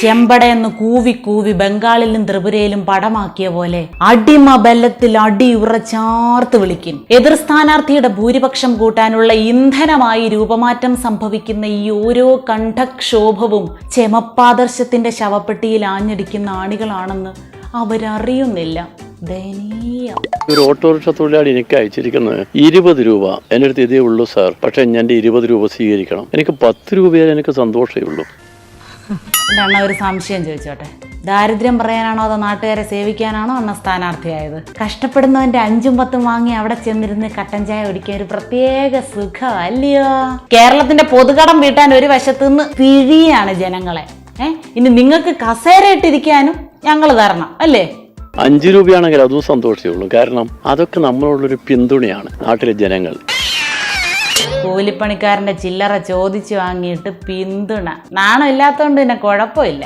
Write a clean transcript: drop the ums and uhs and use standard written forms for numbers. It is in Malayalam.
ചെമ്പടയെന്ന് കൂവി കൂവി ബംഗാളിലും ത്രിപുരയിലും പടമാക്കിയ പോലെ അടിമ ബലത്തിൽ അടി ഉറച്ചാർത്ത് വിളിക്കും. എതിർ സ്ഥാനാർത്ഥിയുടെ ഭൂരിപക്ഷം കൂട്ടാനുള്ള ഇന്ധനമായി രൂപമാറ്റം സംഭവിക്കുന്ന ഈ ഓരോ കണ്ഠക്ഷോഭവും ചെമപ്പാദർശത്തിന്റെ ശവപ്പെട്ടിയിൽ ആഞ്ഞടിക്കുന്ന ആണികളാണെന്ന് അവരറിയുന്നില്ല. ദയനീയം. ഒരു ഓട്ടോറിക്ഷ തൊഴിലാളി എനിക്ക് അയച്ചിരിക്കുന്നത് 20 രൂപ. എൻ്റെ അടുത്ത് ഇതേ ഉള്ളൂ സാർ, പക്ഷെ ഞാൻ 20 രൂപ സ്വീകരിക്കണം. എനിക്ക് 10 രൂപയാൽ എനിക്ക് സന്തോഷമേ ഉള്ളൂ. അണ്ണ ഒരു സംശയം ചോദിച്ചോട്ടെ, ദാരിദ്ര്യം പറയാനാണോ അതോ നാട്ടുകാരെ സേവിക്കാനാണോ അണ്ണ സ്ഥാനാർത്ഥിയായത്? കഷ്ടപ്പെടുന്നവന്റെ 5ഉം 10ഉം വാങ്ങി അവിടെ ചെന്നിരുന്ന് കട്ടൻ ചായ കുടിക്കാൻ ഒരു പ്രത്യേക സുഖം അല്ലയോ? കേരളത്തിന്റെ പൊതുകടം വീട്ടാൻ ഒരു വശത്തു നിന്ന് പിഴിയാണ് ജനങ്ങളെ. ഇനി നിങ്ങൾക്ക് കസേര ഇട്ടിരിക്കാനും ഞങ്ങൾ തരണം അല്ലേ? 5 രൂപയാണെങ്കിൽ അതും സന്തോഷമേ ഉള്ളൂ. കാരണം അതൊക്കെ നമ്മളോടൊരു പിന്തുണയാണ് നാട്ടിലെ ജനങ്ങൾ. കൂലിപ്പണിക്കാരന്റെ ചില്ലറ ചോദിച്ചു വാങ്ങിയിട്ട് പിന്തുണ. നാണം ഇല്ലാത്തതുകൊണ്ട് പിന്നെ കുഴപ്പമില്ല.